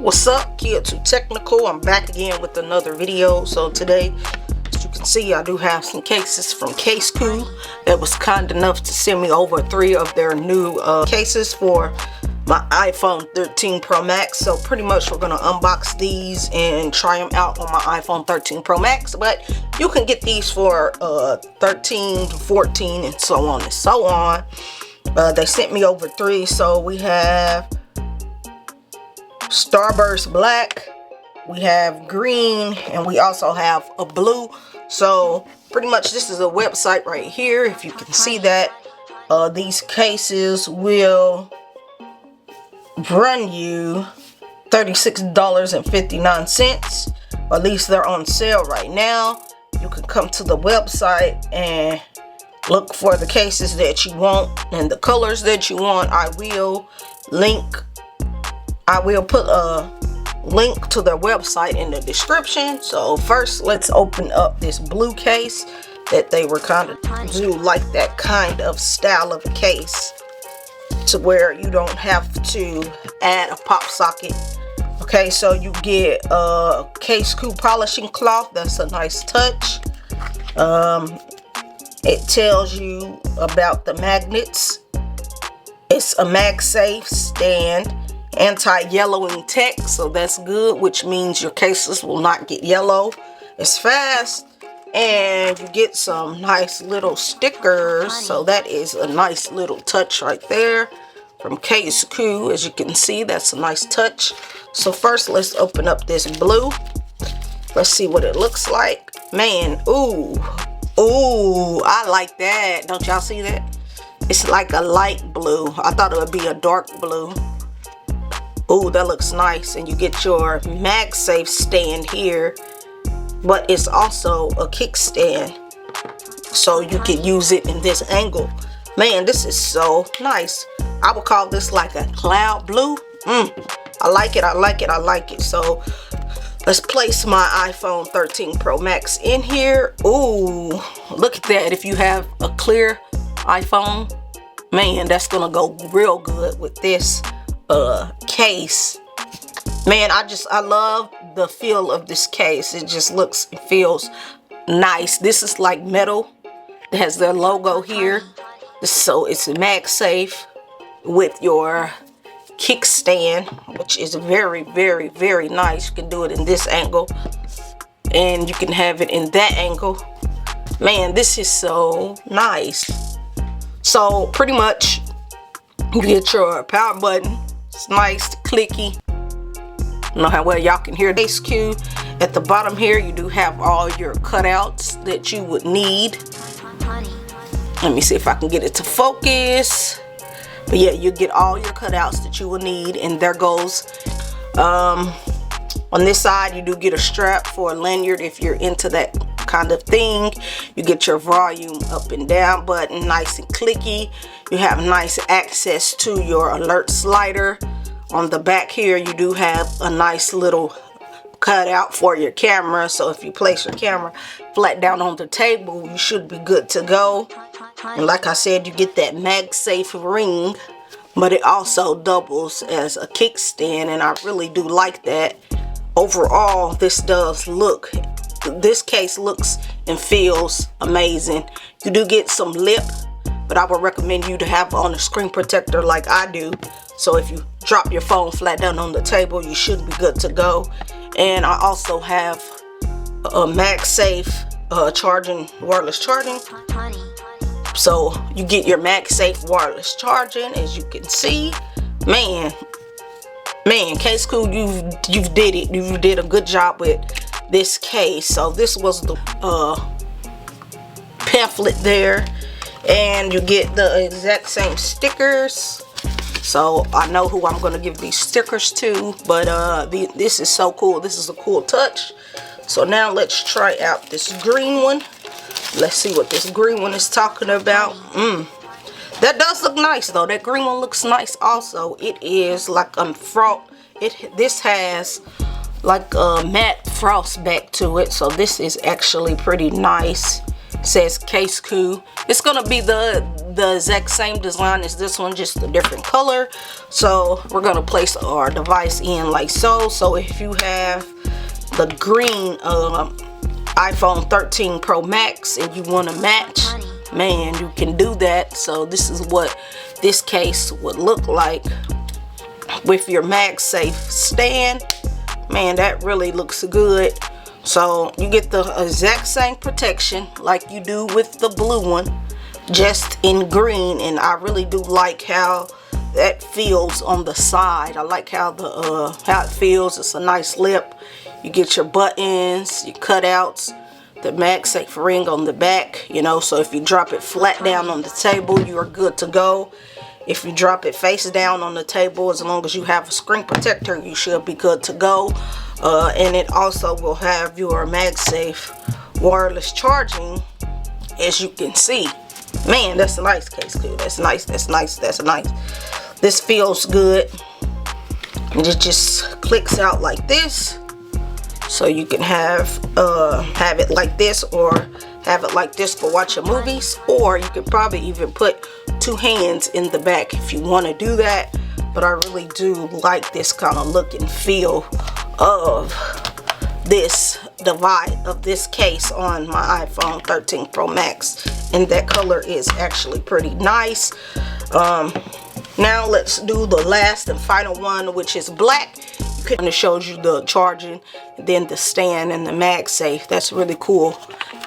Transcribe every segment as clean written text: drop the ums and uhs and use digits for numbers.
What's up, kids who technical? I'm back again with another video. So today, as you can see, I do have some cases from Casekoo that was kind enough to send me over 3 of their new cases for my iPhone 13 Pro Max. So pretty much we're gonna unbox these and try them out on my iPhone 13 Pro Max, but you can get these for 13 to 14 and so on and so on. They sent me over 3, so we have Starburst Black, we have green, and we also have a blue. So pretty much this is a website right here. If you can see that, these cases will run you $36.59. At least they're on sale right now. You can come to the website and look for the cases that you want and the colors that you want. I will put a link to their website in the description. So first, let's open up this blue case that they were kind of do like that kind of style of case to where you don't have to add a pop socket. Okay, so you get a Casekoo polishing cloth. That's a nice touch. It tells you about the magnets. It's a MagSafe stand, anti-yellowing tech, so that's good, which means your cases will not get yellow as fast. And you get some nice little stickers, so that is a nice little touch right there from Casekoo. As you can see, that's a nice touch. So first, let's open up this blue. Let's see what it looks like. Man, ooh, I like that. Don't y'all see that? It's like a light blue. I thought it would be a dark blue. Ooh, that looks nice. And you get your MagSafe stand here, but it's also a kickstand, so you can use it in this angle. Man, this is so nice. I would call this like a cloud blue. I like it, I like it, I like it. So let's place my iPhone 13 Pro Max in here. Ooh, look at that. If you have a clear iPhone, man, that's gonna go real good with this case. Man, I love the feel of this case. It just looks, it feels nice. This is like metal. It has their logo here. So it's MagSafe with your kickstand, which is very, very, very nice. You can do it in this angle, and you can have it in that angle. Man, this is so nice. So pretty much you get your power button. It's nice, clicky. I don't know how well y'all can hear this cue. At the bottom here, you do have all your cutouts that you would need. Let me see if I can get it to focus. But yeah, you get all your cutouts that you will need, and there goes. On this side, you do get a strap for a lanyard if you're into that kind of thing. You get your volume up and down button, nice and clicky. You have nice access to your alert slider. On the back here, you do have a nice little cutout for your camera. So if you place your camera flat down on the table, you should be good to go. And like I said, you get that MagSafe ring, but it also doubles as a kickstand, and I really do like that. Overall, this case looks and feels amazing. You do get some lip, but I would recommend you to have on a screen protector like I do. So if you drop your phone flat down on the table, you should be good to go. And I also have a MagSafe wireless charging. So you get your MagSafe wireless charging, as you can see. Man, Casekoo, you did it. You did a good job with this case. So this was the pamphlet there, and you get the exact same stickers. So I know who I'm gonna give these stickers to, but this is so cool. This is a cool touch. So now let's try out this green one. Let's see what this green one is talking about. That does look nice though. That green one looks nice also. It is like this has like a matte frost back to it, so this is actually pretty nice. says Casekoo. It's gonna be the exact same design as this one, just a different color. So we're gonna place our device in like so. So if you have the green iPhone 13 Pro Max and you want to match, man, you can do that. So this is what this case would look like with your MagSafe stand. Man, that really looks good. So you get the exact same protection like you do with the blue one, just in green. And I really do like how that feels on the side. I like how it feels. It's a nice lip. You get your buttons, your cutouts, the MagSafe ring on the back, you know, so if you drop it flat down on the table, you are good to go. If you drop it face down on the table, as long as you have a screen protector, you should be good to go. And it also will have your MagSafe wireless charging, as you can see. Man, that's a nice Casekoo. That's nice, that's nice, that's nice. This feels good. And it just clicks out like this. So you can have it like this, or have it like this for watching movies, or you could probably even put two hands in the back if you want to do that. But I really do like this kind of look and feel of this device, of this case on my iPhone 13 Pro Max, and that color is actually pretty nice. Now let's do the last and final one, which is black. And it shows you the charging, and then the stand and the MagSafe. That's really cool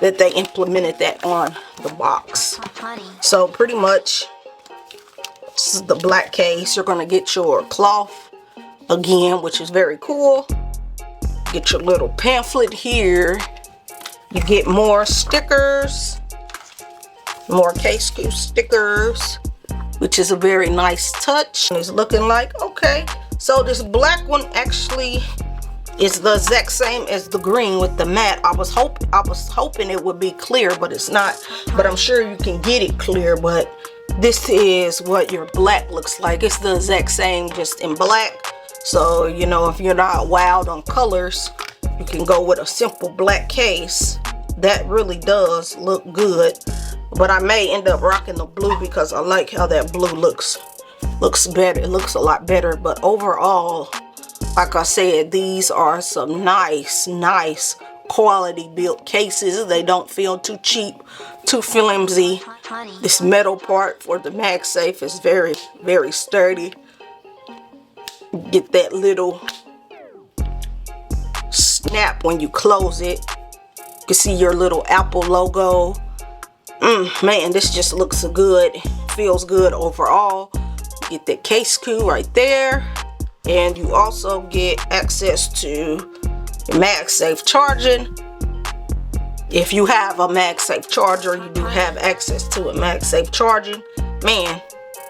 that they implemented that on the box. So pretty much, this is the black case. You're gonna get your cloth again, which is very cool. Get your little pamphlet here. You get more stickers, more Casekoo stickers, which is a very nice touch. And it's looking like, okay. So this black one actually is the exact same as the green with the matte. I was hoping it would be clear, but it's not. But I'm sure you can get it clear. But this is what your black looks like. It's the exact same, just in black. So, you know, if you're not wild on colors, you can go with a simple black case. That really does look good. But I may end up rocking the blue because I like how that blue looks better. It looks a lot better. But overall, like I said, these are some nice quality built cases. They don't feel too cheap, too flimsy. This metal part for the MagSafe is very sturdy. Get that little snap when you close it. You can see your little Apple logo. Man, this just looks so good. Feels good overall. Get that Casekoo right there, and you also get access to your MagSafe charging. If you have a MagSafe charger, you do have access to a MagSafe charging. Man,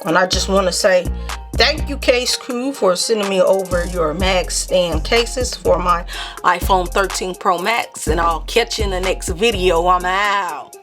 and I just want to say thank you, Casekoo, for sending me over your MagStand cases for my iPhone 13 Pro Max, and I'll catch you in the next video. I'm out.